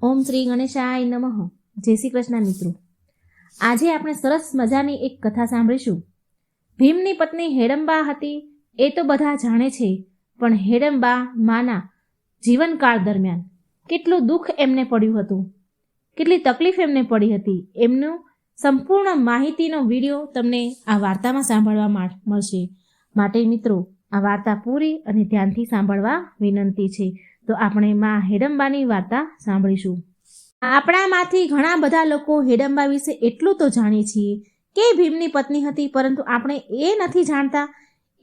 ઓમ શ્રી ગણેશાય નમઃ. જય શ્રી કૃષ્ણ મિત્રો. આજે આપણે સરસ મજાની એક કથા સાંભળીશું. ભીમની પત્ની હેડંબા હતી એ તો બધા જાણે છે, પણ હેડંબા માના જીવનકાળ દરમિયાન કેટલું દુઃખ એમને પડ્યું હતું, કેટલી તકલીફ એમને પડી હતી, એમનું સંપૂર્ણ માહિતીનો વિડીયો તમને આ વાર્તામાં સાંભળવા મળશે. માટે મિત્રો, આ વાર્તા પૂરી અને ધ્યાનથી સાંભળવા વિનંતી છે. તો આપણે માં હેડંબાની વાર્તા સાંભળીશું. આપણામાંથી ઘણા બધા લોકો હેડંબા વિશે એટલું તો જાણીએ છીએ કે ભીમની પત્ની હતી, પરંતુ આપણે એ નથી જાણતા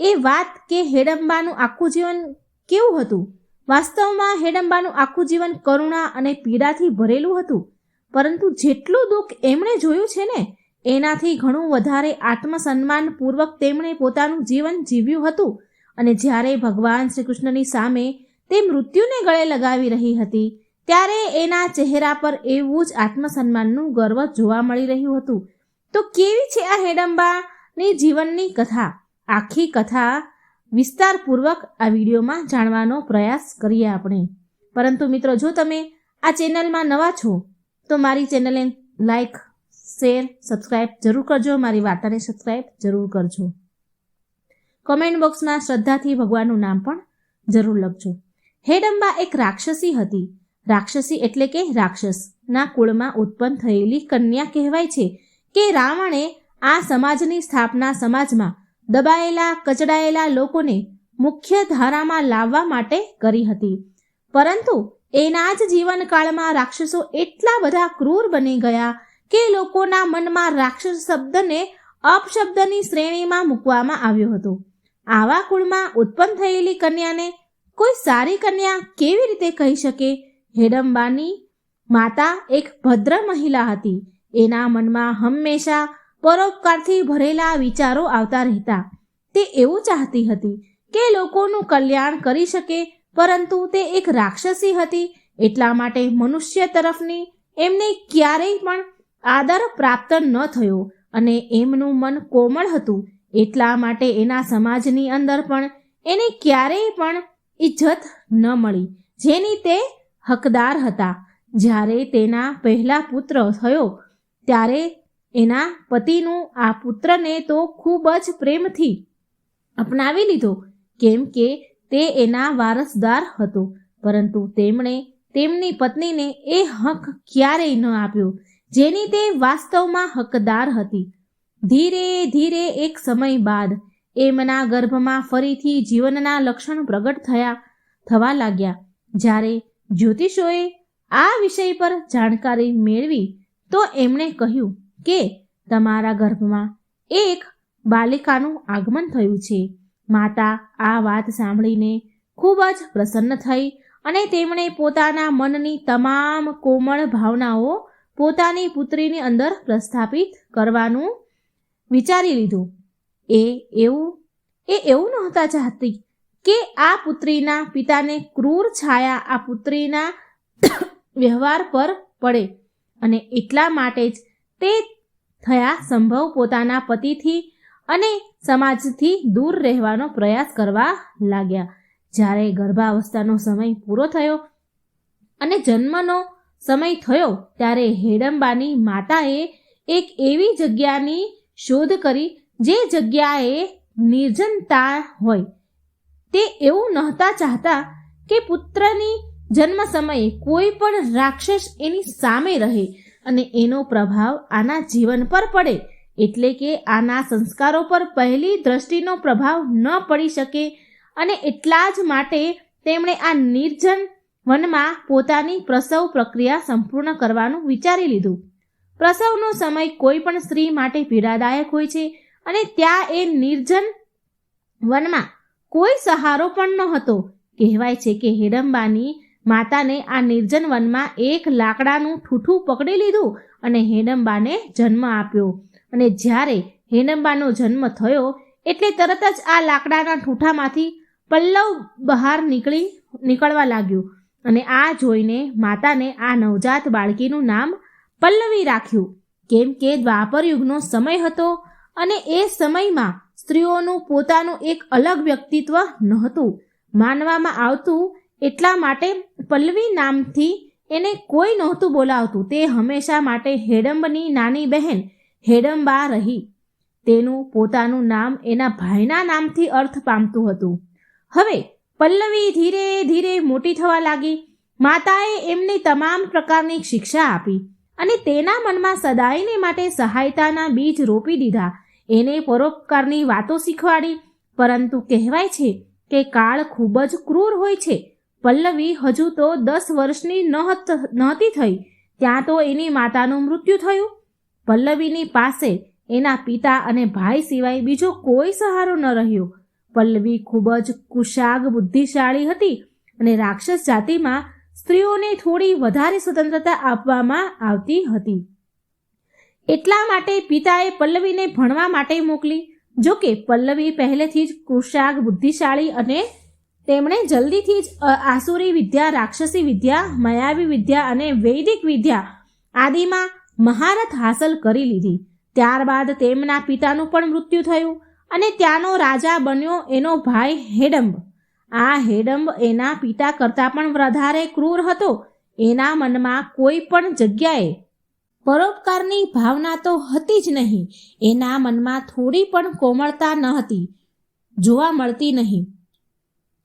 એ વાત કે હેડંબાનું આખું જીવન કેવું હતું. વાસ્તવમાં હેડંબાનું આખું જીવન કરુણા અને પીડાથી ભરેલું હતું, પરંતુ જેટલું દુઃખ એમણે જોયું છે ને, એનાથી ઘણું વધારે આત્મસન્માનપૂર્વક તેમણે પોતાનું જીવન જીવ્યું હતું. અને જ્યારે ભગવાન શ્રી કૃષ્ણની સામે તે મૃત્યુને ગળે લગાવી રહી હતી, ત્યારે એના ચહેરા પર એવું જ આત્મસન્માનનું ગર્વ જોવા મળી રહ્યું હતું. તો કેવી છે આ હેડંબાની જીવનની કથા? આખી કથા વિસ્તારપૂર્વક આ વિડીયોમાં જાણવાનો પ્રયાસ કરીએ આપણે. પરંતુ મિત્રો, જો તમે આ ચેનલમાં નવા છો તો મારી ચેનલને લાઈક, શેર, સબસ્ક્રાઈબ જરૂર કરજો. મારી વાર્તાને સબસ્ક્રાઈબ જરૂર કરજો. કોમેન્ટ બોક્સમાં શ્રદ્ધાથી ભગવાનનું નામ પણ જરૂર લખજો. હેડંબા એક રાક્ષસી હતી. રાક્ષસી એટલે કે રાક્ષસના કુળમાં ઉત્પન્ન થયેલી કન્યા કહેવાય છે કે રાવણે આ સમાજની સ્થાપના સમાજમાં દબાયેલા કચડાયેલા લોકોને મુખ્ય ધારામાં લાવવા માટે કરી હતી. પરંતુ એના જ જીવનકાળમાં રાક્ષસો એટલા બધા ક્રૂર બની ગયા કે લોકોના મનમાં રાક્ષસ શબ્દને અપશબ્દની શ્રેણીમાં મૂકવામાં આવ્યો હતો. આવા કુળમાં ઉત્પન્ન થયેલી કન્યાને કોઈ સારી કન્યા કેવી રીતે કહી શકે? હેડંબાની માતા એક ભદ્ર મહિલા હતી. એના મનમાં હંમેશા પરોપકારથી ભરેલા વિચારો આવતા રહેતા. તે એવું ચાહતી હતી કે લોકોનું કલ્યાણ કરી શકે, પરંતુ તે એક રાક્ષસી હતી, એટલા માટે મનુષ્ય તરફની એમને ક્યારેય પણ આદર પ્રાપ્ત ન થયો. અને એમનું મન કોમળ હતું, એટલા માટે એના સમાજની અંદર પણ એને ક્યારેય પણ ઇજ્જત ન મળી, જેની તે હકદાર હતા. જ્યારે તેના પહેલા પુત્ર થયો ત્યારે એના પતિનું આ પુત્રને તો ખૂબ જ પ્રેમથી અપનાવી લીધો, કેમ કે તે એના વારસદાર હતો. પરંતુ તેમણે તેમની પત્નીને એ હક ક્યારેય ન આપ્યો જેની તે વાસ્તવમાં હકદાર હતી. ધીરે ધીરે એક સમય બાદ એમના ગર્ભમાં ફરીથી જીવનના લક્ષણ પ્રગટ થવા લાગ્યા. જ્યારે જ્યોતિષોએ આ વિષય પર જાણકારી મેળવી તો એમણે કહ્યું કે તમારા ગર્ભમાં એક બાલિકાનું આગમન થયું છે. માતા આ વાત સાંભળીને ખૂબ જ પ્રસન્ન થઈ અને તેમણે પોતાના મનની તમામ કોમળ ભાવનાઓ પોતાની પુત્રીની અંદર પ્રસ્થાપિત કરવાનું વિચારી લીધું. એ એવું નહોતા ચાહતી કે આ પુત્રીના પિતાને ક્રૂર છાયા આ પુત્રીના વ્યવહાર પર પડે, અને એટલા માટે જ તે થયા સંભવ પોતાના પતિથી અને સમાજથી દૂર રહેવાનો પ્રયાસ કરવા લાગ્યા. જ્યારે ગર્ભાવસ્થાનો સમય પૂરો થયો અને જન્મનો સમય થયો ત્યારે હેડંબાની માતાએ એક એવી જગ્યાની શોધ કરી જે જગ્યાએ નિર્જનતા હોય. તે એવું નહોતા ચાહતા કે પુત્રની જન્મ સમયે કોઈ પણ રાક્ષસ એની સામે રહે અને એનો પ્રભાવ આના જીવન પર પડે, એટલે કે આના સંસ્કારો પર પહેલી દ્રષ્ટિનો પ્રભાવ ન પડી શકે. અને એટલા જ માટે તેમણે આ નિર્જન વનમાં પોતાની પ્રસવ પ્રક્રિયા સંપૂર્ણ કરવાનું વિચારી લીધું. પ્રસવનો સમય કોઈ પણ સ્ત્રી માટે પીડાદાયક હોય છે, અને ત્યાં એ નિર્જન વનમાં કોઈ સહારો પણ ન હતો. કહેવાય છે કે હેડંબાની માતાને આ નિર્જન વનમાં એક લાકડાનું ઠૂઠું પકડી લીધું અને હેડંબાને જન્મ આપ્યો. અને જ્યારે હેડંબાનો જન્મ થયો એટલે તરત જ આ લાકડાના ઠૂઠામાંથી પલ્લવ બહાર નીકળવા લાગ્યું. અને આ જોઈને માતાને આ નવજાત બાળકીનું નામ પલ્લવી રાખ્યું, કેમ કે દ્વાપર યુગનો સમય હતો અને એ સમયમાં સ્ત્રીઓનું પોતાનું એક અલગ વ્યક્તિત્વ નહોતું માનવામાં આવતું. એટલા માટે પલ્લવી નામથી એને કોઈ નહોતું બોલાવતું. તે હંમેશા માટે હેડંબની નાની બહેન હેડંબા રહી. તેનું પોતાનું નામ એના ભાઈના નામથી અર્થ પામતું હતું. હવે પલ્લવી ધીરે ધીરે મોટી થવા લાગી. માતાએ એમની તમામ પ્રકારની શિક્ષા આપી અને તેના મનમાં સદાયને માટે સહાયતાના બીજ રોપી દીધા. એને પરોપકારની વાતો શીખવાડી. પરંતુ કહેવાય છે કે કાળ ખૂબ જ ક્રૂર હોય છે. પલ્લવી હજુ તો 10 વર્ષની નહોતી થઈ ત્યાં તો એની માતાનું મૃત્યુ થયું. પલ્લવીની પાસે એના પિતા અને ભાઈ સિવાય બીજો કોઈ સહારો ન રહ્યો. પલ્લવી ખૂબ જ કુશાગ બુદ્ધિશાળી હતી અને રાક્ષસ જાતિમાં સ્ત્રીઓને થોડી વધારે સ્વતંત્રતા આપવામાં આવતી હતી. એટલા માટે પિતાએ પલ્લવીને ભણવા માટે મોકલી. જો કે પલ્લવી પહેલેથી જ કુશાગ બુદ્ધિશાળી અને તેમણે જલ્દીથી જ આસુરી વિદ્યા, રાક્ષસી વિદ્યા, માયાવી વિદ્યા અને વૈદિક વિદ્યા આદિમાં મહારથ હાંસલ કરી લીધી. ત્યારબાદ તેમના પિતાનું પણ મૃત્યુ થયું અને ત્યાંનો રાજા બન્યો એનો ભાઈ હેડંબ. આ હેડંબ એના પિતા કરતાં પણ વધારે ક્રૂર હતો. એના મનમાં કોઈ પણ જગ્યાએ પરોપકારની ભાવના તો હતી જ નહીં. એના મનમાં થોડી પણ કોમળતા ન હતી, જોવા મળતી નહીં.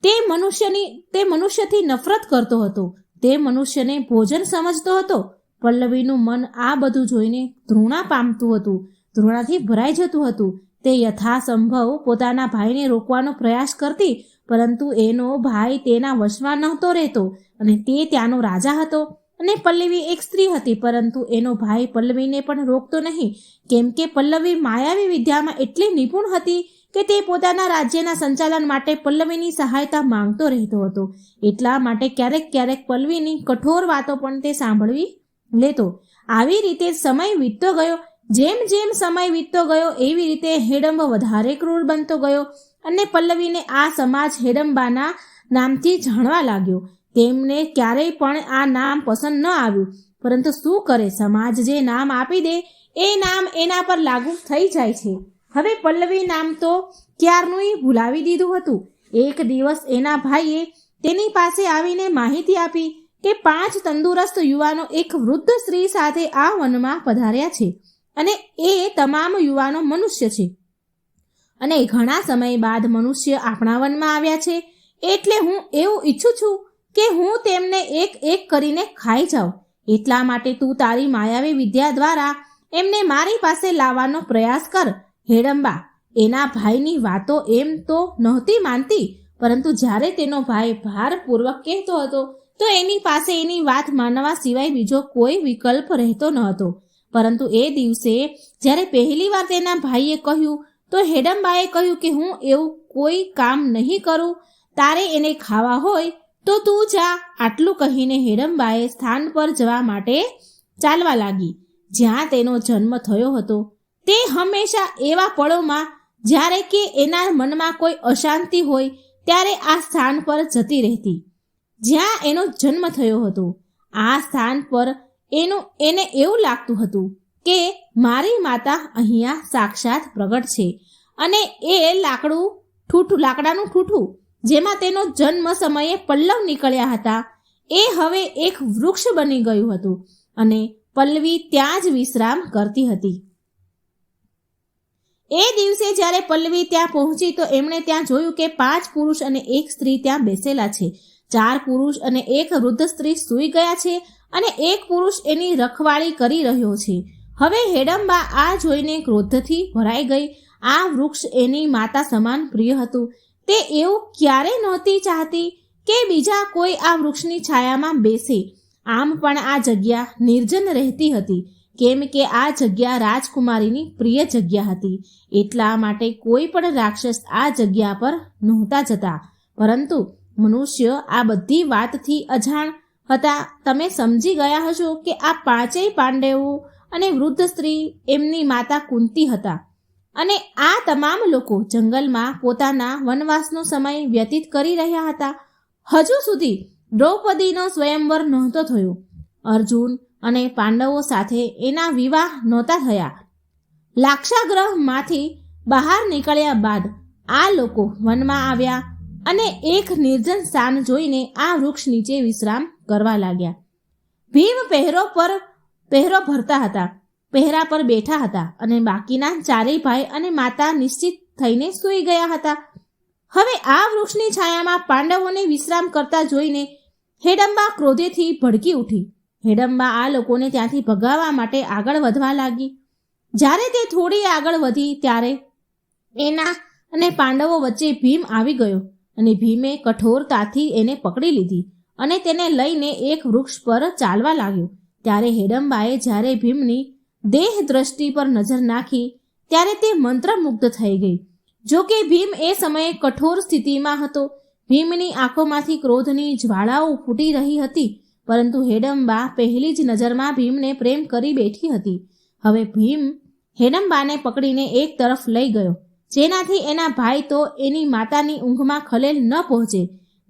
તે મનુષ્યથી નફરત કરતો હતો. તે મનુષ્યને ભોજન સમજતો હતો. પલ્લવીનું મન આ બધું જોઈને ધૃણા પામતું હતું, ધૃણાથી ભરાઈ જતું હતું. તે યથાસંભવ પોતાના ભાઈને રોકવાનો પ્રયાસ કરતી, પરંતુ એનો ભાઈ તેના વશમાં નહોતો રહેતો અને તે ત્યાંનો રાજા હતો અને પલ્લવી એક સ્ત્રી હતી. પરંતુ એનો ભાઈ પલ્લવીને પણ રોકતો નહીં, કેમ કે પલ્લવી માયાવી વિદ્યામાં એટલી નિપુણ હતી કે તે પોતાના રાજ્યના સંચાલન માટે પલ્લવીની સહાયતા માંગતો રહેતો હતો. એટલા માટે ક્યારેક ક્યારેક પલ્લવીની કઠોર વાતો પણ તે સાંભળવી લેતો. આવી રીતે સમય વીતતો ગયો. જેમ જેમ સમય વીતતો ગયો એવી રીતે હેડંબ વધારે ક્રૂર બનતો ગયો અને પલ્લવીને આ સમાજ હેડંબાના નામથી જાણવા લાગ્યો. તેમને ક્યારેય પણ આ નામ પસંદ ન આવ્યું, પરંતુ શું કરે, સમાજ જે નામ આપી દે એ નામ એના પર લાગુ થઈ જાય છે. હવે પલ્લવી નામ તો ક્યારનુંય ભૂલાવી દીધું હતું. એક દિવસ એના ભાઈએ તેની પાસે આવીને માહિતી આપી કે 5 તંદુરસ્ત યુવાનો એક વૃદ્ધ સ્ત્રી સાથે આ વનમાં પધાર્યા છે અને એ તમામ યુવાનો મનુષ્ય છે અને ઘણા સમય બાદ મનુષ્ય આપણા વનમાં આવ્યા છે. એટલે હું એવું ઈચ્છું છું કે હું તેમને એક એક કરીને ખાઈ જાઉં. એટલા માટે તું તારી માયાવી વિદ્યા દ્વારા એમને મારી પાસે લાવવાનો પ્રયાસ કર. હેડંબા એના ભાઈની વાતો એમ તો નહોતી માનતી, પરંતુ જ્યારે તેનો ભાઈ ભારપૂર્વક કહેતો હતો તો એની પાસે એની વાત માનવા સિવાય બીજો કોઈ વિકલ્પ રહેતો ન હતો. પરંતુ એ દિવસે જ્યારે પહેલી વાર તેના ભાઈએ કહ્યું તો હેડંબાએ કહ્યું કે હું એવું કોઈ કામ નહીં કરું. તારે એને ખાવા હોય તો તું જા. આટલું કહીને હેડંબાએ સ્થાન પર જવા માટે ચાલવા લાગી જ્યાં તેનો જન્મ થયો હતો. તે હંમેશા એવા પળોમાં જ્યારે કે એના મનમાં કોઈ અશાંતિ હોય ત્યારે આ સ્થાન પર જતી રહેતી જ્યાં એનો જન્મ થયો હતો. આ સ્થાન પર એને એવું લાગતું હતું કે મારી માતા અહીંયા સાક્ષાત પ્રગટ છે અને એ લાકડાનું ઠૂઠું જેમાં તેનો જન્મ સમયે પલ્લવ નીકળ્યા હતા એ હવે એક વૃક્ષ બની ગયું હતું અને પલ્લવી ત્યાં જ વિશ્રામ કરતી હતી. એ દિવસે જ્યારે પલ્લવી ત્યાં પહોંચી તો એમણે ત્યાં જોયું કે 5 પુરુષ અને 1 સ્ત્રી ત્યાં બેસેલા છે. 4 પુરુષ અને 1 વૃદ્ધ સ્ત્રી સૂઈ ગયા છે અને 1 પુરુષ એની રખવાળી કરી રહ્યો છે. હવે હેડંબા આ જોઈને ક્રોધથી ભરાઈ ગઈ. આ વૃક્ષ એની માતા સમાન પ્રિય હતું. તે એવું ક્યારેય નહોતી ચાહતી કે બીજા કોઈ આ વૃક્ષની છાયામાં બેસે. આમ પણ આ જગ્યા નિર્જન રહેતી હતી, કેમ કે આ જગ્યા રાજકુમારીની પ્રિય જગ્યા હતી. એટલા માટે કોઈ પણ રાક્ષસ આ જગ્યા પર નહોતા જતા. પરંતુ મનુષ્ય આ બધી વાતથી અજાણ હતા. તમે સમજી ગયા હશો કે આ 5 પાંડવો અને વૃદ્ધ સ્ત્રી એમની માતા કુંતી હતા અને આ તમામ લોકો જંગલમાં પોતાના વનવાસનો સમય વ્યતીત કરી રહ્યા હતા. હજુ સુધી દ્રૌપદીનો સ્વયંવર નહોતો થયો. અર્જુન અને પાંડવો સાથે એના વિવાહ નહોતા થયા. લાક્ષાગૃહમાંથી બહાર નીકળ્યા બાદ આ લોકો વનમાં આવ્યા અને એક નિર્જન સ્થાન જોઈને આ વૃક્ષ નીચે વિશ્રામ કરવા લાગ્યા. ભીમ પહેરો ભરતા હતા, પહેરા પર બેઠા હતા અને બાકીના ચારેય ભાઈ અને માતા નિશ્ચિત થઈને સૂઈ ગયા હતા. હવે આ વૃક્ષની છાયામાં પાંડવોને વિશ્રામ કરતા જોઈને હેડંબા ક્રોધેથી ભડકી ઉઠી. હેડંબા આ લોકોને ત્યાંથી ભગાવવા માટે આગળ વધવા લાગી. જ્યારે તે થોડી આગળ વધી ત્યારે એના અને પાંડવો વચ્ચે ભીમ આવી ગયો અને ભીમે કઠોરતાથી એને પકડી લીધી અને તેને લઈને એક વૃક્ષ પર ચાલવા લાગ્યો. ત્યારે હેડંબાએ જ્યારે ભીમની દેહ દ્રષ્ટિ પર નજર નાખી ત્યારે તે મંત્રમુગ્ધ થઈ ગઈ. જો કે ભીમ એ સમયે કઠોર સ્થિતિમાં હતો. ભીમની આંખોમાંથી ક્રોધની જ્વાળાઓ ફૂટી રહી હતી, પરંતુ હેડંબા પહેલી જ નજરમાં ભીમને પ્રેમ કરી બેઠી હતી. હવે ભીમ હેડંબાને પકડીને એક તરફ લઈ ગયો, જેનાથી એના ભાઈ તો એની માતાની ઊંઘમાં ખલેલ ન પહોંચે.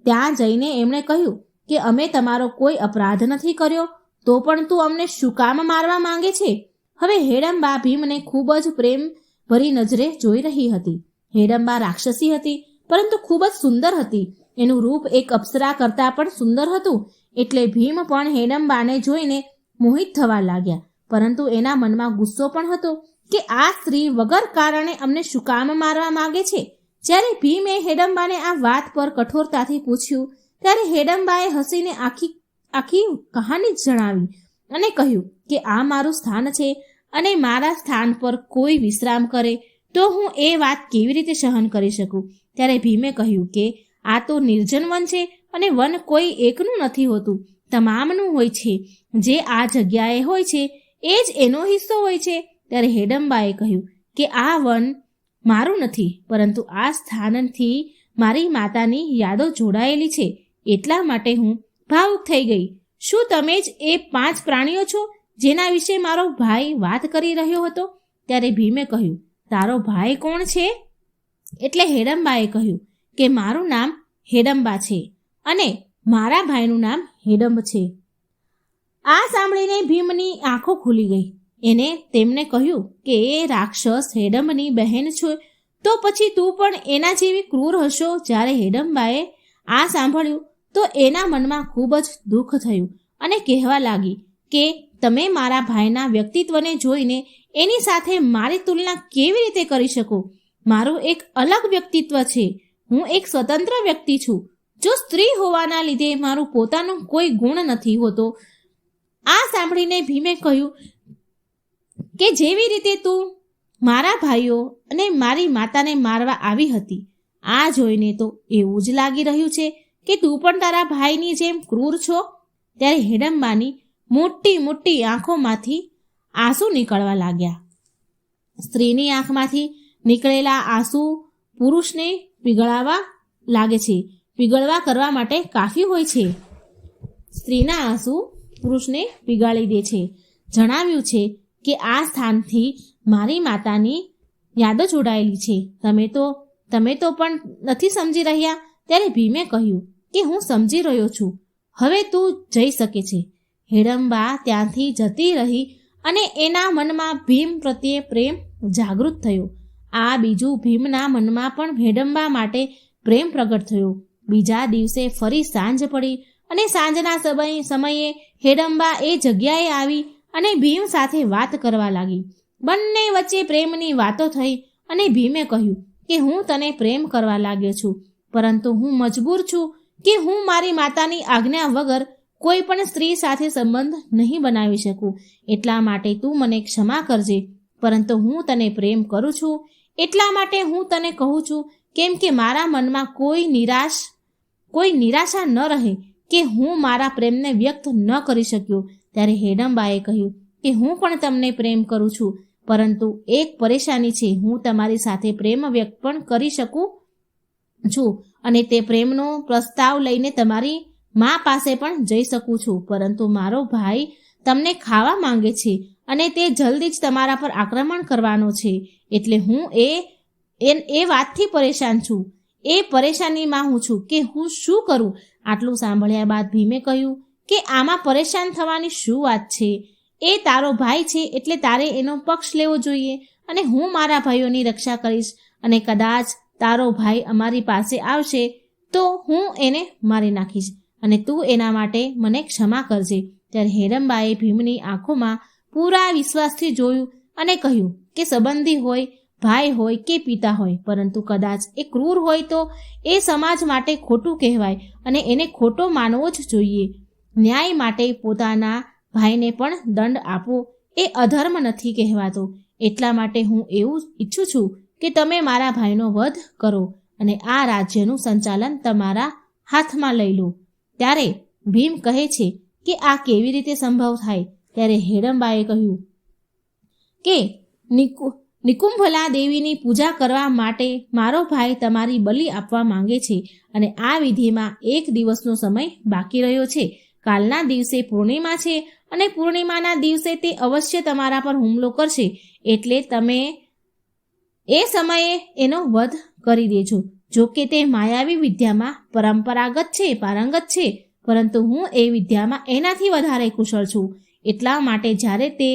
ત્યાં જઈને એમણે કહ્યું કે અમે તમારો કોઈ અપરાધ નથી કર્યો, તો પણ તું અમને શું કામ મારવા માંગે છે? હવે હેડંબા ભીમને ખૂબ જ પ્રેમ ભરી નજરે જોઈ રહી હતી. હેડંબા રાક્ષસી હતી, પરંતુ ખૂબ જ સુંદર હતી. એનું રૂપ એક અપ્સરા કરતાં પણ સુંદર હતું. એટલે ભીમ પણ હેડંબાને જોઈને મોહિત થવા લાગ્યા. પરંતુ એના મનમાં ગુસ્સો પણ હતો કે આ સ્ત્રી વગર કારણે અમને શું કામ મારવા માંગે છે. જ્યારે ભીમે હેડંબાને આ વાત પર કઠોરતાથી પૂછ્યું ત્યારે હેડંબાએ હસીને આખી કહાની જણાવી અને કહ્યું કે આ મારું સ્થાન છે અને મારા સ્થાન પર કોઈ વિશ્રામ કરે તો હું એ વાત કેવી રીતે સહન કરી શકું. ત્યારે ભીમે કહ્યું કે આ તો નિર્જન વન છે અને વન કોઈ એકનું નથી હોતું, તમામનું હોય છે. જે આ જગ્યાએ હોય છે એ જ એનો હિસ્સો હોય છે. ત્યારે હેડંબાએ કહ્યું કે આ વન મારું નથી, પરંતુ આ સ્થાનથી મારી માતાની યાદો જોડાયેલી છે, એટલા માટે હું ભાવુક થઈ ગઈ. શું તમે જ એ 5 પ્રાણીઓ છો જેના વિશે મારો ભાઈ વાત કરી રહ્યો હતો? ત્યારે ભીમે કહ્યું, તારો ભાઈ કોણ છે? એટલે હેડંબાએ કહ્યું કે મારું નામ હેડંબા છે અને મારા ભાઈનું નામ હેડંબ છે. આ સાંભળીને ભીમની આંખો ખુલી ગઈ. એને તેમને કહ્યું કે એ રાક્ષસ હેડંબની બહેન છે, તો પછી તું પણ એના જેવી ક્રૂર હશો. જ્યારે હેડંબાએ આ સાંભળ્યું તો એના મનમાં ખૂબ જ દુઃખ થયું અને કહેવા લાગી કે તમે મારા ભાઈના વ્યક્તિત્વને જોઈને એની સાથે મારી તુલના કેવી રીતે કરી શકો? મારું એક અલગ વ્યક્તિત્વ છે. હું એક સ્વતંત્ર વ્યક્તિ છું. જો સ્ત્રી હોવાના લીધે મારું પોતાનું કોઈ ગુણ નથી હોતો. આ સાંભળીને ભીમે કહ્યું કે જેવી રીતે તું મારા ભાઈઓ અને મારી માતાને મારવા આવી હતી, આ જોઈને તો એવું જ લાગી રહ્યું છે કે તું પણ તારા ભાઈની જેમ ક્રૂર છો. ત્યારે હેડંબાની મોટી મોટી આંખોમાંથી આંસુ નીકળવા લાગ્યા. સ્ત્રીની આંખમાંથી નીકળેલા આંસુ પુરુષને પીગળાવા લાગે છે. પીગળવા કરવા માટે કાફી હોય છે. સ્ત્રીના આંસુ પુરુષને પીગાળી દે છે. જણાવ્યું છે કે આ સ્થાનથી મારી માતાની યાદો જોડાયેલી છે. તમે તો પણ નથી સમજી રહ્યા. ત્યારે ભીમે કહ્યું કે હું સમજી રહ્યો છું, હવે તું જઈ શકે છે. હેડંબા ત્યાંથી જતી રહી અને એના મનમાં ભીમ પ્રત્યે પ્રેમ જાગૃત થયો. આ બીજું ભીમના મનમાં પણ હેડંબા માટે પ્રેમ પ્રગટ થયો. બીજા દિવસે ફરી સાંજ પડી અને સાંજના સમયે હેડંબા એ જગ્યાએ આવી અને ભીમ સાથે વાત કરવા લાગી. બંને વચ્ચે પ્રેમની વાતો થઈ અને ભીમે કહ્યું કે હું તને પ્રેમ કરવા લાગ્યો છું, પરંતુ હું મજબૂર છું કે હું મારી માતાની આજ્ઞા વગર કોઈ પણ સ્ત્રી સાથે સંબંધ નહીં બનાવી શકું. એટલા માટે તું મને ક્ષમા કરજે, પરંતુ હું તને પ્રેમ કરું છું. એટલા માટે હું તને કહું છું, કેમ કે મારા મનમાં કોઈ નિરાશા ન રહે કે હું મારા પ્રેમને વ્યક્ત ન કરી શક્યો. ત્યારે હેડંબાએ કહ્યું કે હું પણ તમને પ્રેમ કરું છું, પરંતુ એક પરેશાની છે. હું તમારી સાથે પ્રેમ વ્યક્ત પણ કરી શકું છું અને તે પ્રેમનો પ્રસ્તાવ લઈને તમારી મા પાસે પણ જઈ શકું છું, પરંતુ મારો ભાઈ તમને ખાવા માંગે છે અને તે જલ્દી જ તમારા પર આક્રમણ કરવાનો છે. એટલે હું એ વાતથી પરેશાન છું. એ પરેશાનીમાં હું છું કે હું શું કરું. આટલું સાંભળ્યા બાદ ભીમે કહ્યું કે આમાં પરેશાન થવાની શું વાત છે? એ તારો ભાઈ છે, એટલે તારે એનો પક્ષ લેવો જોઈએ અને હું મારા ભાઈઓની રક્ષા કરીશ. અને કદાચ તારો ભાઈ અમારી પાસે આવશે તો હું એને મારી નાખીશ અને તું એના માટે મને ક્ષમા કરજે. ત્યારે હેડમ્બાએ ભીમની આંખોમાં પૂરા વિશ્વાસથી જોયું અને કહ્યું કે સંબંધી હોય, ભાઈ હોય કે પિતા હોય, પરંતુ કદાચ એ ક્રૂર હોય તો એ સમાજ માટે ખોટું કહેવાય અને એને ખોટો માનવો જ જોઈએ. ન્યાય માટે પોતાના ભાઈને પણ દંડ આપવો એ અધર્મ નથી કહેવાતો. એટલા માટે હું એવું ઈચ્છું છું કે તમે મારા ભાઈનો વધ કરો અને આ રાજ્યનું સંચાલન તમારા હાથમાં લઈ લો. ત્યારે ભીમ કહે છે કે આ કેવી રીતે સંભવ થાય? ત્યારે હેડમ્બાએ કહ્યું કે નિકુંભલા દેવીની પૂજા કરવા માટે મારો ભાઈ તમારી બલિ આપવા માંગે છે અને આ વિધિમાં 1 દિવસનો સમય બાકી રહ્યો છે. કાલના દિવસે પૂર્ણિમા છે અને પૂર્ણિમાના દિવસે તે અવશ્ય તમારા પર હુમલો કરશે, એટલે તમે એ સમયે એનો વધ કરી દેજો. જો કે તે માયાવી વિદ્યામાં પારંગત છે, પરંતુ હું એ વિદ્યામાં એનાથી વધારે કુશળ છું. એટલા માટે જ્યારે તે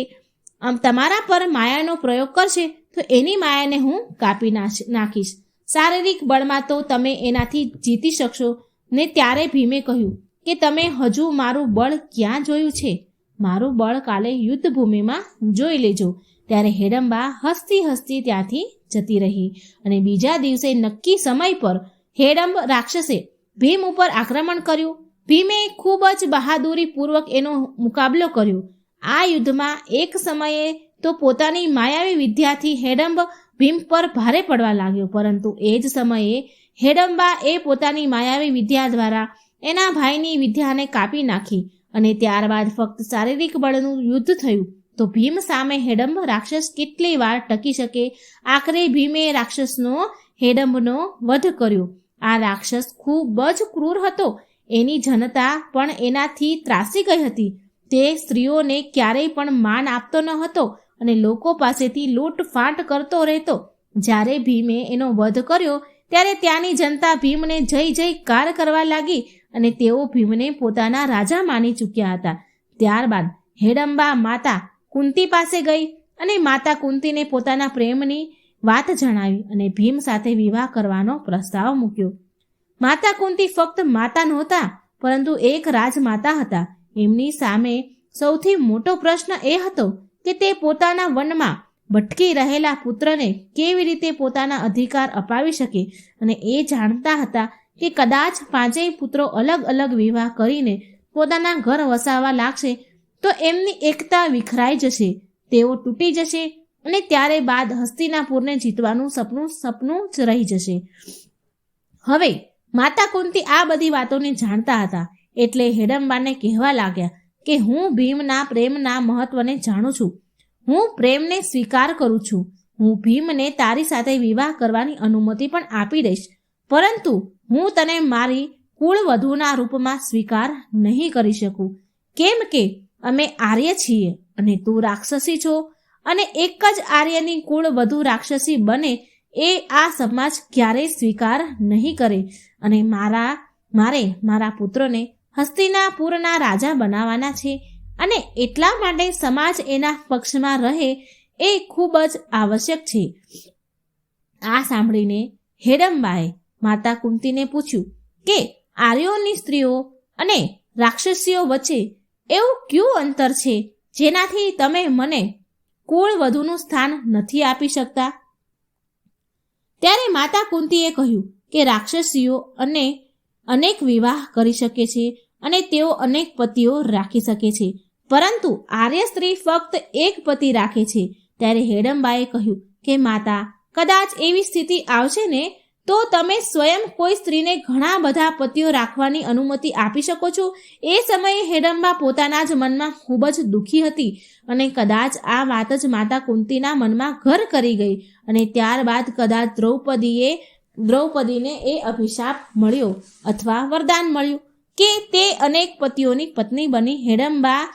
તમારા પર માયાનો પ્રયોગ કરશે તો એની માયાને હું કાપી નાખીશ. શારીરિક બળમાં તો તમે એનાથી જીતી શકશો ને. ત્યારે ભીમે કહ્યું કે તમે હજુ મારું બળ ક્યાં જોયું છે? મારું બળ કાલે યુદ્ધ ભૂમિમાં જોઈ લેજો. ત્યારે હેડમ્બા હસતી હસતી ત્યાંથી જતી રહી અને બીજા દિવસે નક્કી સમય પર હેડમ્બ રાક્ષસે ભીમ ઉપર આક્રમણ કર્યું. ભીમે ખૂબ જ બહાદુરીપૂર્વક એનો મુકાબલો કર્યો. આ યુદ્ધમાં એક સમયે તો પોતાની માયાવી વિદ્યાથી હેડમ્બ ભીમ પર ભારે પડવા લાગ્યો, પરંતુ એ જ સમયે હેડમ્બા એ પોતાની માયાવી વિદ્યા દ્વારા એના ભાઈની વિદ્યાને કાપી નાખી અને ત્યારબાદ ફક્ત શારીરિક બળનું યુદ્ધ થયું. તો ભીમ સામે હેડમ્બ રાક્ષસ કેટલી વાર ટકી શકે? આખરે ભીમે હેડમ્બનો વધ કર્યો. આ રાક્ષસ ખૂબ જ ક્રૂર હતો. એની જનતા પણ એનાથી ત્રાસી ગઈ હતી. તે સ્ત્રીઓને ક્યારેય પણ માન આપતો ન હતો અને લોકો પાસેથી લૂંટફાટ કરતો રહેતો. જ્યારે ભીમે એનો વધ કર્યો ત્યારે ત્યાંની જનતા ભીમને જય જયકાર કરવા લાગી અને તેઓ ભીમને પોતાના રાજા માની ચૂક્યા હતા. ત્યારબાદ હેડમ્બા માતા કુંતી પાસે ગઈ અને માતા કુંતીને પોતાના પ્રેમની વાત જણાવી અને ભીમ સાથે વિવાહ કરવાનો પ્રસ્તાવ મૂક્યો. માતા કુંતી ફક્ત માતા નહોતા, પરંતુ એક રાજમાતા હતા. એમની સામે સૌથી મોટો પ્રશ્ન એ હતો કે તે પોતાના વનમાં ભટકી રહેલા પુત્રને કેવી રીતે પોતાના અધિકાર અપાવી શકે અને એ જાણતા હતા કે કદાચ 5 પુત્રો અલગ અલગ વિવાહ કરીને પોતાના ઘર વસાવવા લાગશે તો એમની એકતા વિખરાઈ જશે, તેઓ તૂટી જશે અને ત્યારે બાદ હસ્તિનાપુરને જીતવાનું સપનું જ રહી જશે. હવે માતા કુંતી આ બધી વાતોને જાણતા હતા, એટલે હેડમ્બાને કહેવા લાગ્યા કે હું ભીમના પ્રેમના મહત્વને જાણું છું. હું પ્રેમને સ્વીકાર કરું છું. હું ભીમને તારી સાથે વિવાહ કરવાની અનુમતિ પણ આપી દઈશ, પરંતુ હું તને મારી કુળવધૂના રૂપમાં સ્વીકાર નહીં કરી શકું, કેમ કે અમે આર્ય છીએ અને તું રાક્ષસી છો અને એક જ આર્યની કુળવધુ રાક્ષસી બને એ આ સમાજ ક્યારેય સ્વીકાર નહીં કરે અને મારે મારા પુત્રોને હસ્તિનાપુરના રાજા બનાવવાના છે અને એટલા માટે સમાજ એના પક્ષમાં રહે એ ખૂબ જ આવશ્યક છે. આ સાંભળીને હેડમ્બાએ માતા કુંતીને પૂછ્યું કે આર્યોની સ્ત્રીઓ અને રાક્ષસીઓ વચ્ચે એવું કયું અંતર છે જેનાથી તમે મને કુળવધૂનું સ્થાન નથી આપી શકતા? ત્યારે માતા કુંતીએ કહ્યું કે રાક્ષસીઓ અનેક વિવાહ કરી શકે છે અને તેઓ અનેક પતિઓ રાખી શકે છે, પરંતુ આર્ય સ્ત્રી ફક્ત એક પતિ રાખે છે. ત્યારે હેડમ્બાએ કહ્યું કે માતા, કદાચ એવી સ્થિતિ આવશે ને તો તમે સ્વયં કોઈ સ્ત્રીને ઘણા બધા પતિઓ રાખવાની અનુમતિ આપી શકો છો. એ સમયે હેડમ્બા પોતાના જ મનમાં ખૂબ જ દુઃખી હતી અને કદાચ આ વાત જ માતા કુંતીના મનમાં ઘર કરી ગઈ અને ત્યારબાદ કદાચ દ્રૌપદીને એ અભિશાપ મળ્યો અથવા વરદાન મળ્યું કે તે અનેક પતિઓની પત્ની બની હેડમ્બાના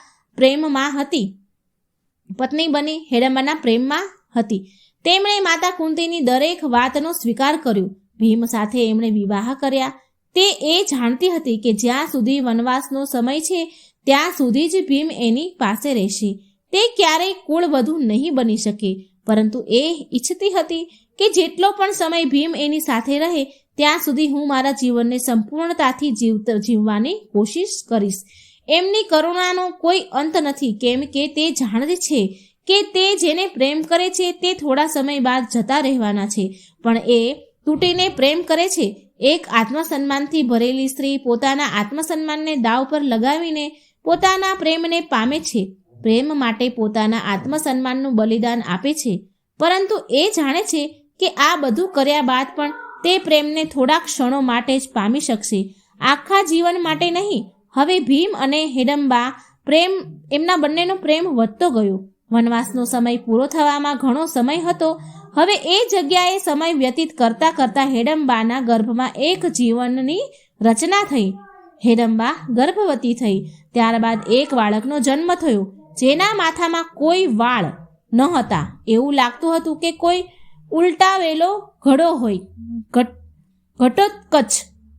પ્રેમમાં હતી. તેમણે માતા કુંતીની દરેક વાતનો સ્વીકાર કર્યો. ભીમ સાથે એમણે વિવાહ કર્યા. તે એ જાણતી હતી કે જ્યાં સુધી વનવાસનો સમય છે ત્યાં સુધી જ ભીમ એની પાસે રહેશે. તે ક્યારેય કુળવધુ નહીં બની શકે, પરંતુ એ ઈચ્છતી હતી કે જેટલો પણ સમય ભીમ એની સાથે રહે ત્યાં સુધી હું મારા જીવનને સંપૂર્ણતાથી જીવવાની કોશિશ કરીશ. એમની કરુણાનો કોઈ અંત નથી, કેમ કે તે જાણે છે કે તે જેને પ્રેમ કરે છે તે થોડા સમય બાદ જતા રહેવાના છે, પણ એ તૂટીને પ્રેમ કરે છે. એક આત્મસન્માનથી ભરેલી સ્ત્રી પોતાના આત્મસન્માનને દાવ પર લગાવીને પોતાના પ્રેમને પામે છે. પ્રેમ માટે પોતાના આત્મસન્માનનું બલિદાન આપે છે, પરંતુ એ જાણે છે કે આ બધું કર્યા બાદ પણ તે પ્રેમને થોડા ક્ષણો માટે જ પામી શકશે, આખા જીવન માટે નહીં. હવે ભીમ અને હિડમ્બા એમના બંનેનો પ્રેમ વધતો ગયો. વનવાસનો સમય પૂરો થવામાં ઘણો સમય હતો. હવે એ જગ્યાએ સમય વ્યતીત કરતા કરતા હિડમ્બાના ગર્ભમાં એક જીવનની રચના થઈ. હિડમ્બા ગર્ભવતી થઈ. ત્યારબાદ એક બાળકનો જન્મ થયો, જેના માથામાં કોઈ વાળ ન હતા. એવું લાગતું હતું કે કોઈ ઉલટાવેલો ઘડો હોય. ઘટોત્કચ,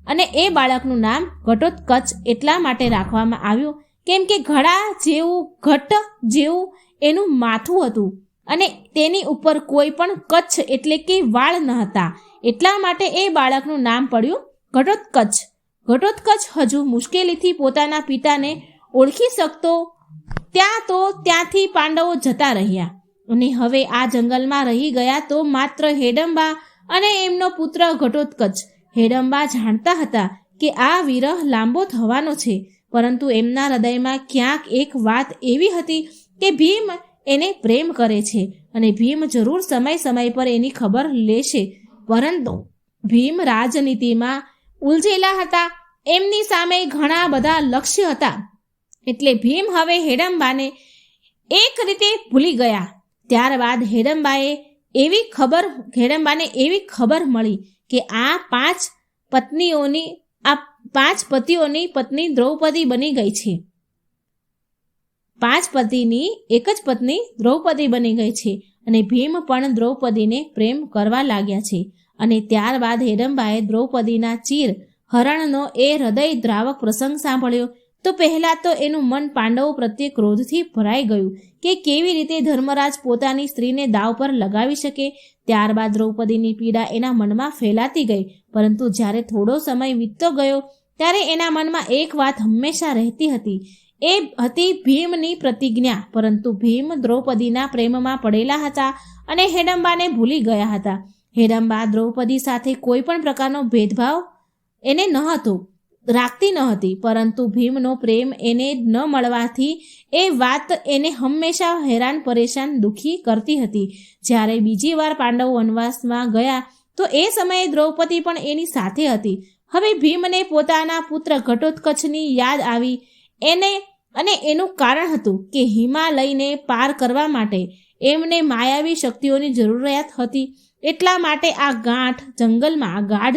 અને એ બાળકનું નામ ઘટોત્કચ એટલા માટે રાખવામાં આવ્યું કેમ કે ઘડા જેવું, ઘટ જેવું એનું માથું હતું અને તેની ઉપર કોઈ પણ કચ્છ એટલે કે વાળ ન હતા. એટલા માટે એ બાળકનું નામ પડ્યું ઘટોત્કચ. ઘટોત્કચ હજુ મુશ્કેલીથી પોતાના પિતાને ઓળખી શકતો ત્યાંથી પાંડવો જતા રહ્યા અને હવે આ જંગલમાં રહી ગયા તો માત્ર હિડમ્બા અને એમનો પુત્ર ઘટોત્કચ. હિડમ્બા જાણતા હતા કે આ વિરહ લાંબો થવાનો છે, પરંતુ એમના હૃદયમાં ક્યાંક એક વાત એવી હતી કે ભીમ એને પ્રેમ કરે છે અને ભીમ જરૂર સમય પર એની ખબર લેશે. પરંતુ ભીમ રાજનીતિમાં ઉલઝેલા હતા. એમની સામે ઘણા બધા લક્ષ્ય હતા, એટલે ભીમ હવે હિડમ્બાને એક રીતે ભૂલી ગયા. ત્યારબાદ હિડમ્બાને એવી ખબર મળી કે આ 5 પતિઓની પત્ની દ્રૌપદી બની ગઈ છે. 5 પતિની એક જ પત્ની દ્રૌપદી બની ગઈ છે અને ભીમ પણ દ્રૌપદીને પ્રેમ કરવા લાગ્યા છે. અને ત્યારબાદ હિડમ્બાએ દ્રૌપદીના ચીર હરણનો એ હૃદય દ્રાવક પ્રસંગ સાંભળ્યો તો પહેલાં તો એનું મન પાંડવો પ્રત્યે ક્રોધથી ભરાઈ ગયું કે કેવી રીતે ધર્મરાજ પોતાની સ્ત્રીને દાવ પર લગાવી શકે. ત્યારબાદ દ્રૌપદીની પીડા એના મનમાં ફેલાતી ગઈ, પરંતુ જ્યારે થોડો સમય વીતતો ગયો ત્યારે એના મનમાં એક વાત હંમેશા રહેતી હતી. એ હતી ભીમની પ્રતિજ્ઞા. પરંતુ ભીમ દ્રૌપદીના પ્રેમમાં પડેલા હતા અને હિડમ્બાને ભૂલી ગયા હતા. હિડમ્બા દ્રૌપદી સાથે કોઈ પણ પ્રકારનો ભેદભાવ એને રાખતી ન હતી, પરંતુ ભીમનો પ્રેમ એને ન મળવાથી એ વાત એને હંમેશા હેરાન પરેશાન દુઃખી કરતી હતી. જ્યારે બીજી વાર પાંડવો વનવાસમાં ગયા તો એ સમયે દ્રૌપદી પણ એની સાથે હતી. હવે ભીમને પોતાના પુત્ર ઘટોત્કચની યાદ આવી અને એનું કારણ હતું કે હિમાલયને પાર કરવા માટે એમને માયાવી શક્તિઓની જરૂરિયાત હતી. એટલા માટે આ ગાઢ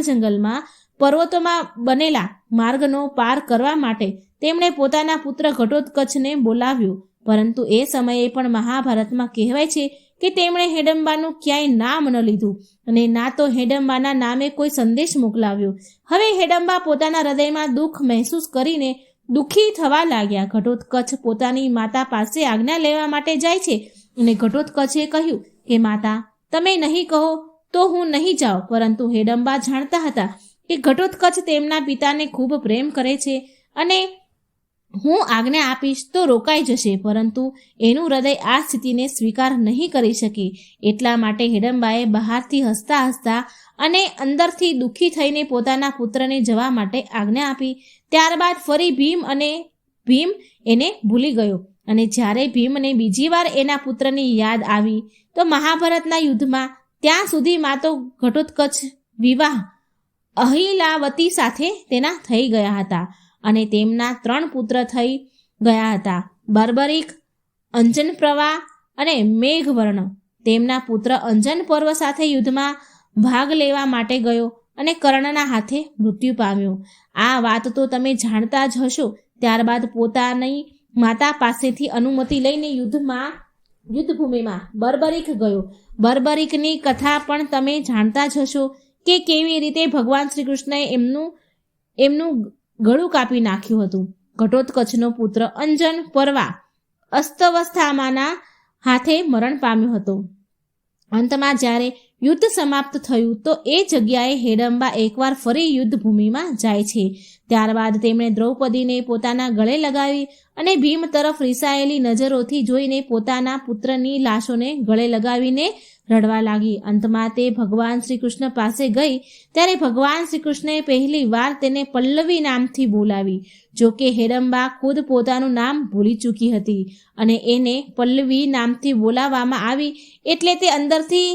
જંગલમાં પર્વતોમાં બનેલા માર્ગનો પાર કરવા માટે તેમણે પોતાના પુત્ર ઘટોત્કચને બોલાવ્યો. પરંતુ એ સમયે પણ મહાભારતમાં કહેવાય છે કે તેમણે હિડમ્બાનું ક્યાંય નામ ન લીધું અને ના તો હિડમ્બાના નામે કોઈ સંદેશ મોકલાવ્યો. હવે હિડમ્બા પોતાના હૃદયમાં દુઃખ મહેસૂસ કરીને દુઃખી થવા લાગ્યા. ઘટોત્કચ પોતાની માતા પાસે આજ્ઞા લેવા માટે જાય છે અને ઘટોત્કચે કહ્યું કે માતા, તમે નહીં કહો તો હું નહીં જાઉં. પરંતુ હિડમ્બા જાણતા હતા કે ઘટોત્કચ તેમના પિતાને ખૂબ પ્રેમ કરે છે અને હું આજ્ઞા આપીશ તો રોકાઈ જશે, પરંતુ એનું હૃદય આ સ્થિતિને સ્વીકાર નહીં કરી શકે. એટલા માટે હિડમ્બાએ બહારથી હસતા અને અંદરથી દુઃખી થઈને પોતાના પુત્રને જવા માટે આજ્ઞા આપી. ત્યારબાદ ફરી ભીમ એને ભૂલી ગયો અને જ્યારે ભીમને બીજી વાર એના પુત્રની યાદ આવી તો મહાભારતના યુદ્ધમાં ત્યાં સુધીમાં તો ઘટોત્કચ વિવાહ અહિલાવતી સાથે તેના થઈ ગયા હતા અને તેમના 3 પુત્ર થઈ ગયા હતા, બર્બરિક, અંજનપ્રવા અને મેઘવર્ણ. તેમના પુત્ર અંજન પર્વ સાથે યુદ્ધમાં ભાગ લેવા માટે ગયો અને કર્ણના હાથે મૃત્યુ પામ્યો. આ વાત તો તમે જાણતા જ હશો. ત્યારબાદ પોતાની માતા પાસેથી અનુમતિ લઈને યુદ્ધભૂમિમાં બર્બરિક ગયો. બર્બરિકની કથા પણ તમે જાણતા જ હશો કે કેવી રીતે ભગવાન શ્રી કૃષ્ણએ એમનું ગળું કાપી નાખ્યું હતું. ઘટોત્કચનો પુત્ર અંજન પર્વા અસ્તવસ્થામાંના હાથે મરણ પામ્યો હતો અંતમાં જ્યારે યુદ્ધ સમાપ્ત થયું તો એ જગ્યાએ હેડંબા એકવાર ફરી યુદ્ધ ભૂમિમાં જાય છે. ત્યારબાદ તેમણે દ્રૌપદીને પોતાના ગળે લગાવી અને ભીમ તરફ રિસાયેલી નજરોથી જોઈને પોતાના પુત્રની લાશોને ગળે લગાવીને રડવા લાગી. અંતમાં તે ભગવાન શ્રી કૃષ્ણ પાસે ગઈ ત્યારે ભગવાન શ્રી કૃષ્ણએ પહેલી વાર તેને પલ્લવી નામથી બોલાવી. જો કે હેડંબા ખુદ પોતાનું નામ ભૂલી ચૂકી હતી અને એને પલ્લવી નામથી બોલાવવામાં આવી એટલે તે અંદરથી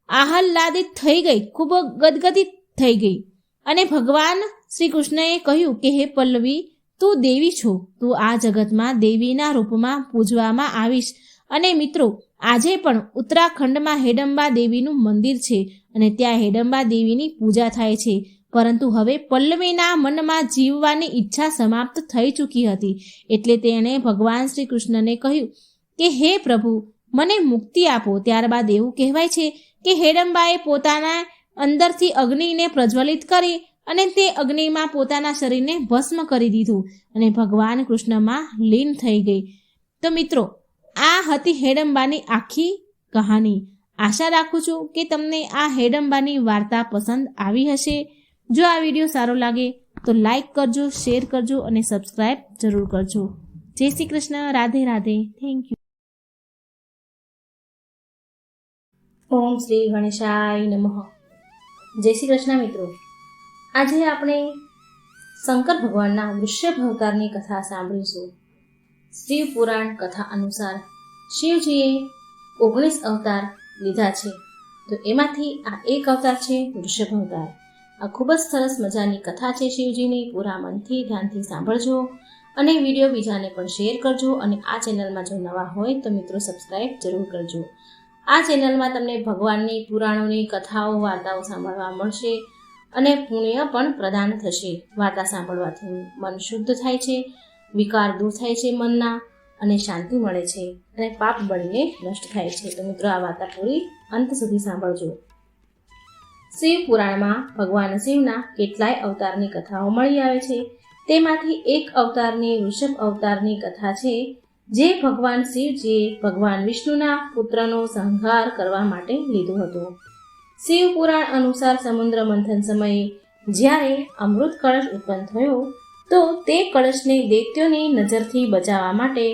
આહલાદિત થઈ ગઈ, ખૂબ ગદગદિત થઈ ગઈ અને ભગવાન શ્રી કૃષ્ણએ કહ્યું કે હે પલ્લવી, તું દેવી છો, તું આ જગતમાં દેવીના રૂપમાં પૂજવામાં આવીશ. અને મિત્રો, આજે પણ ઉત્તરાખંડમાં હેડંબા દેવીનું મંદિર છે અને ત્યાં હેડંબા દેવીની પૂજા થાય છે. પરંતુ હવે પલ્લવીના મનમાં જીવવાની ઈચ્છા સમાપ્ત થઈ ચૂકી હતી એટલે તેણે ભગવાન શ્રી કૃષ્ણને કહ્યું કે હે પ્રભુ, મને મુક્તિ આપો. ત્યારબાદ એવું કહેવાય છે કે હેડંબાએ પોતાના અંદરથી અગ્નિને પ્રજ્વલિત કરી અને તે અગ્નિમાં પોતાના શરીરને ભસ્મ કરી દીધું અને ભગવાન કૃષ્ણમાં લીન થઈ ગઈ. તો મિત્રો, આ હતી હેડંબાની આખી કહાની. આશા રાખું છું કે તમને આ હેડંબાની વાર્તા પસંદ આવી હશે. જો આ વિડીયો સારો લાગે તો લાઈક કરજો, શેર કરજો અને સબસ્ક્રાઈબ જરૂર કરજો. જય શ્રી કૃષ્ણ. રાધે રાધે. Thank you. ઓમ શ્રી ગણેશાય નમઃ. જય શ્રી કૃષ્ણ મિત્રો. આજે આપણે શંકર ભગવાનના વૃષભ અવતારની કથા સાંભળીશું. શિવ પુરાણ કથા અનુસાર શિવજીએ 19 અવતાર લીધા છે, તો એમાંથી આ એક અવતાર છે વૃષભ અવતાર. આ ખૂબ જ સરસ મજાની કથા છે શિવજીની. પૂરા મનથી ધ્યાનથી સાંભળજો અને વિડીયો બીજાને પણ શેર કરજો. અને આ ચેનલમાં જો નવા હોય તો મિત્રો સબસ્ક્રાઈબ જરૂર કરજો. આ ચેનલમાં તમને ભગવાનની પુરાણોની કથાઓ, વાર્તાઓ સાંભળવા મળશે અને પુણ્ય પણ પ્રદાન થશે. વાર્તા સાંભળવાથી મન શુદ્ધ થાય છે, વિકાર દૂર થાય છે મનના, અને શાંતિ મળે છે અને પાપ બળીને નષ્ટ થાય છે. તો મિત્રો, આ વાર્તા પૂરી અંત સુધી સાંભળજો. શિવ પુરાણમાં ભગવાન શિવના કેટલાય અવતારની કથાઓ મળી આવે છે. તેમાંથી એક અવતારની વૃષભ અવતારની કથા છે, જે ભગવાન શિવજીએ ભગવાન વિષ્ણુના પુત્રનો સંહાર કરવા માટે લીધો હતો. શિવ પુરાણ અનુસાર સમુદ્ર મંથન સમયે જ્યારે અમૃત કળશ ઉત્પન્ન થયો તો તે કળશને દૈત્યોની નજરથી બચાવવા માટે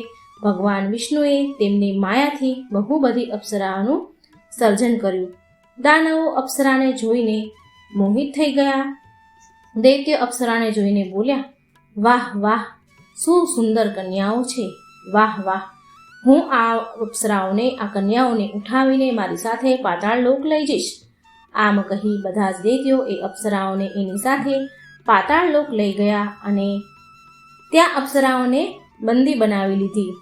ભગવાન વિષ્ણુએ તેમની માયાથી બહુ બધી અપ્સરાઓનું સર્જન કર્યું. દાનવો અપ્સરાને જોઈને મોહિત થઈ ગયા. દૈત્ય અપ્સરાને જોઈને બોલ્યા, વાહ વાહ, શું સુંદર કન્યાઓ છે, વાહ વાહ, હું આ અપ્સરાઓને, આ કન્યાઓને ઉઠાવીને મારી સાથે પાતાળ લોક લઈ જઈશ. આમ કહી બધા જ દૈત્યો એ અપ્સરાઓને એની સાથે પાતાળ લોક લઈ ગયા અને ત્યાં અપ્સરાઓને બંદી બનાવી લીધી.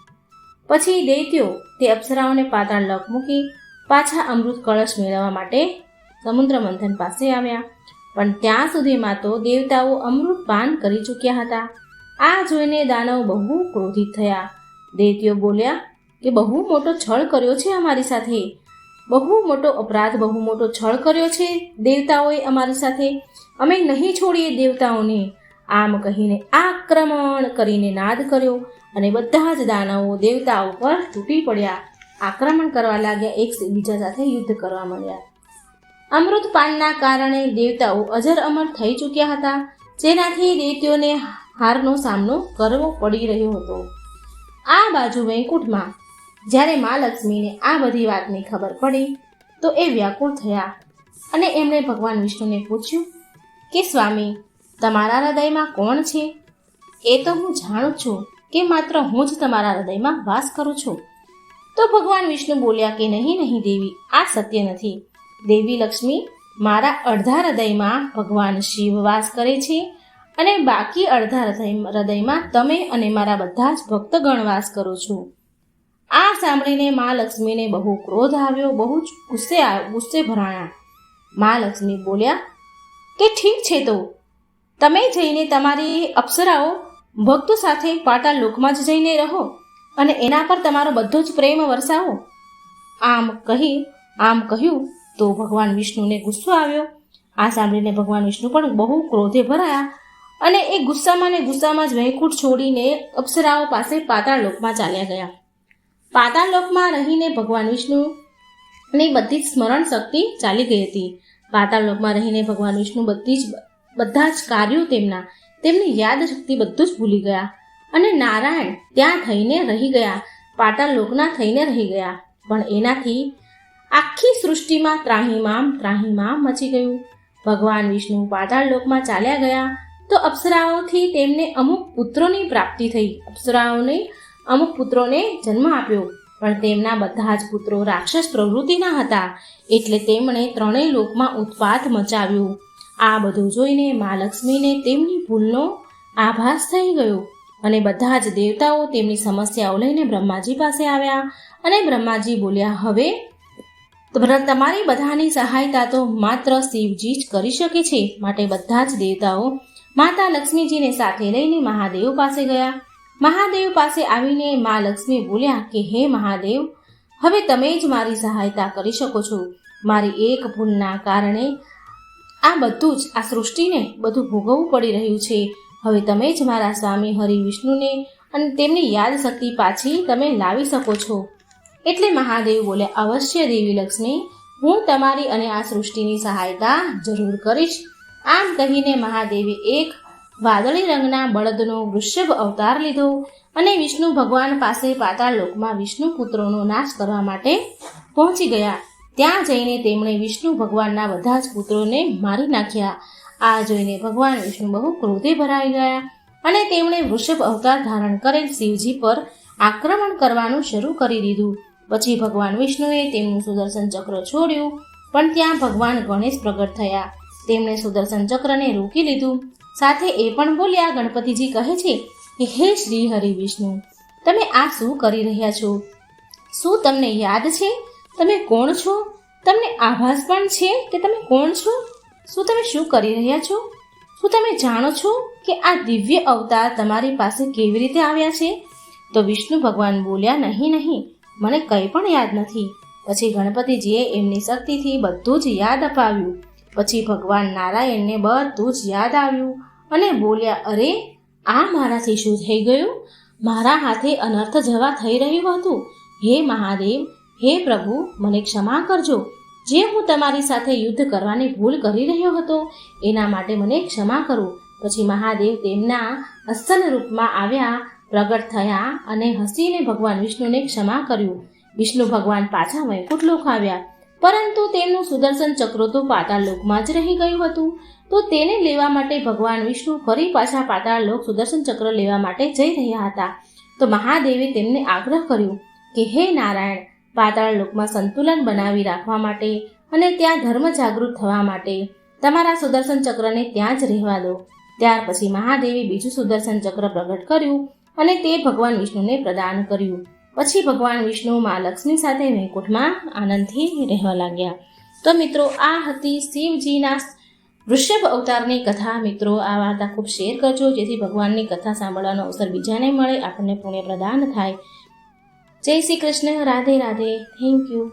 પછી દૈત્યો તે અપ્સરાઓને પાતાળ લોક મૂકી પાછા અમૃત કળશ મેળવવા માટે સમુદ્ર મંથન પાસે આવ્યા. પણ ત્યાં સુધીમાં તો દેવતાઓ અમૃત પાન કરી ચૂક્યા હતા. આ જોઈને દાનવ બહુ ક્રોધિત થયા. દૈત્યો બોલ્યા કે બહુ મોટો છળ કર્યો છે અમારી સાથે, બહુ મોટો અપરાધ, બહુ મોટો છળ કર્યો છે દેવતાઓએ અમારી સાથે, અમે નહીં છોડીએ દેવતાઓને. આમ કહીને આક્રમણ કરીને નાદ કર્યો અને બધા જ દાનવો દેવતાઓ પર તૂટી પડ્યા, આક્રમણ કરવા લાગ્યા, એક બીજા સાથે યુદ્ધ કરવા માંડ્યા. અમૃત પાનના કારણે દેવતાઓ અજર અમર થઈ ચૂક્યા હતા, જેનાથી દૈત્યોને હારનો સામનો કરવો પડી રહ્યો હતો. આ બાજુ વૈકુંઠમાં જ્યારે મા લક્ષ્મીને આ બધી વાતની ખબર પડી તો એ વ્યાકુળ થયા અને એમણે ભગવાન વિષ્ણુને પૂછ્યું કે સ્વામી, તમારા હૃદયમાં કોણ છે? એ તો હું જાણું છું કે માત્ર હું જ તમારા હૃદયમાં વાસ કરું છું. તો ભગવાન વિષ્ણુ બોલ્યા કે નહીં નહીં દેવી, આ સત્ય નથી. દેવી લક્ષ્મી, મારા અડધા હૃદયમાં ભગવાન શિવ વાસ કરે છે અને બાકી અડધા હૃદયમાં તમે અને મારા બધા જ ભક્તગણ વાસ કરો છો. આ સાંભળીને મા લક્ષ્મીને બહુ ક્રોધ આવ્યો, બહુ જ ગુસ્સે ભરાયા. મા લક્ષ્મી બોલ્યા કે ઠીક છે, તો તમે જઈને તમારી અપ્સરાઓ ભક્તો સાથે પાતાળ લોકમાં જ જઈને રહો અને એના પર તમારો બધો જ પ્રેમ વરસાવો. આમ કહ્યું તો ભગવાન વિષ્ણુને ગુસ્સો આવ્યો. આ સાંભળીને ભગવાન વિષ્ણુ પણ બહુ ક્રોધે ભરાયા અને એ ગુસ્સામાં જ વૈકુંઠ છોડીને અપ્સરાઓ પાસે પાતાળ લોકમાં ચાલ્યા ગયા. પાતાળ લોકમાં રહીને ભગવાન વિષ્ણુ અને બધી જ સ્મરણ શક્તિ ચાલી ગઈ હતી. પાતાળ લોકમાં રહીને ભગવાન વિષ્ણુ બધા જ કાર્યો તેમની યાદ શક્તિ બધું જ ભૂલી ગયા અને નારાયણ ત્યાં થઈને રહી ગયા, પાતાળ લોકના થઈને રહી ગયા. પણ એનાથી આખી સૃષ્ટિમાં ત્રાહિમામ મચી ગયું. ભગવાન વિષ્ણુ પાતાળ લોકમાં ચાલ્યા ગયા તો અપ્સરાઓથી તેમને અમુક પુત્રોની પ્રાપ્તિ થઈ. અપ્સરાઓને અમુક પુત્રોને જન્મ આપ્યો, પણ તેમના બધા જ પુત્રો રાક્ષસ પ્રવૃત્તિના હતા, એટલે તેમણે ત્રણેય લોકમાં ઉત્પાત મચાવ્યું. આ બધું જોઈને મા લક્ષ્મીને તેમની ભૂલનો આભાસ થઈ ગયો અને બધા જ દેવતાઓ તેમની સમસ્યાઓ લઈને બ્રહ્માજી પાસે આવ્યા અને બ્રહ્માજી બોલ્યા, હવે તમારી બધાની સહાયતા તો માત્ર શિવજી જ કરી શકે છે. માટે બધા જ દેવતાઓ માતા લક્ષ્મીજીને સાથે લઈને મહાદેવ પાસે ગયા. મહાદેવ પાસે આવીને મા લક્ષ્મી બોલ્યા કે હે મહાદેવ, હવે તમે જ મારી સહાયતા કરી શકો છો. મારી એક ભૂલના કારણે આ સૃષ્ટિને બધું ભોગવવું પડી રહ્યું છે. હવે તમે જ મારા સ્વામી હરિ વિષ્ણુને અને તેમની યાદ શક્તિ પાછી તમે લાવી શકો છો. એટલે મહાદેવ બોલ્યા, અવશ્ય દેવી લક્ષ્મી, હું તમારી અને આ સૃષ્ટિની સહાયતા જરૂર કરીશ. આમ કહીને મહાદેવે એક વાદળી રંગના બળદનો વૃષભ અવતાર લીધો અને વિષ્ણુ ભગવાન પાસે પાતાળ લોકમાં વિષ્ણુ પુત્રોનો નાશ કરવા માટે પહોંચી ગયા. ત્યાં જઈને તેમણે વિષ્ણુ ભગવાનના બધા જ પુત્રોને મારી નાખ્યા. આ જોઈને ભગવાન વિષ્ણુ બહુ ક્રોધે ભરાઈ ગયા અને તેમણે વૃષભ અવતાર ધારણ કરેલ શિવજી પર આક્રમણ કરવાનું શરૂ કરી દીધું. પછી ભગવાન વિષ્ણુએ તેમનું સુદર્શન ચક્ર છોડ્યું, પણ ત્યાં ભગવાન ગણેશ પ્રગટ થયા. તેમણે સુદર્શન ચક્રને રોકી લીધું. સાથે એ પણ બોલ્યા, ગણપતિજી કહે છે કે હે શ્રી હરિ વિષ્ણુ, તમે આ શું કરી રહ્યા છો? શું તમને યાદ છે તમે કોણ છો? તમને આભાસ પણ છે કે તમે કોણ છો? શું તમે શું કરી રહ્યા છો? શું તમે જાણો છો કે આ દિવ્ય અવતાર તમારી પાસે કેવી રીતે આવ્યા છે? તો વિષ્ણુ ભગવાન બોલ્યા, નહીં, મને કંઈ પણ યાદ નથી. પછી ગણપતિજીએ એમની શક્તિથી બધું જ યાદ અપાવ્યું. પછી ભગવાન નારાયણને બધું જ યાદ આવ્યું અને બોલ્યા, અરે આ મારાથી શું થઈ ગયું? મારા હાથે અનર્થ જવા થઈ રહ્યું હતું. હે મહાદેવ, હે પ્રભુ, મને ક્ષમા કરજો. જે હું તમારી સાથે યુદ્ધ કરવાની ભૂલ કરી રહ્યો હતો એના માટે મને ક્ષમા કરો. પછી મહાદેવ તેમના અસલ રૂપમાં આવ્યા, પ્રગટ થયા અને હસીને ભગવાન વિષ્ણુને ક્ષમા કર્યું. વિષ્ણુ ભગવાન પાછા વૈકુંઠ લોક આવ્યા, પરંતુ તેમનું સુદર્શન ચક્ર તો પાતાળ લોકમાં જ રહી ગયું હતું. તો તેને લેવા માટે ભગવાન વિષ્ણુ ફરી પાછા પાતાળ લોક સુદર્શન ચક્ર લેવા માટે જઈ રહ્યા હતા. તો મહાદેવે તેમને આગ્રહ કર્યો કે હે નારાયણ, પાતાળ લોકમાં સંતુલન બનાવી રાખવા માટે અને ત્યાં ધર્મ જાગૃત થવા માટે તમારા સુદર્શન ચક્રને ત્યાં જ રહેવા દો. ત્યાર પછી મહાદેવે બીજું સુદર્શન ચક્ર પ્રગટ કર્યું અને તે ભગવાન વિષ્ણુને પ્રદાન કર્યું. પછી ભગવાન વિષ્ણુ મા લક્ષ્મી સાથે વૈકુંઠમાં આનંદથી રહેવા લાગ્યા. તો મિત્રો, આ હતી શિવજીના વૃષભ અવતારની કથા. મિત્રો, આ વાર્તા ખૂબ શેર કરજો, જેથી ભગવાનની કથા સાંભળવાનો અવસર બીજાને મળે, આપણને પુણ્ય પ્રદાન થાય. જય શ્રી કૃષ્ણ. રાધે રાધે. Thank you.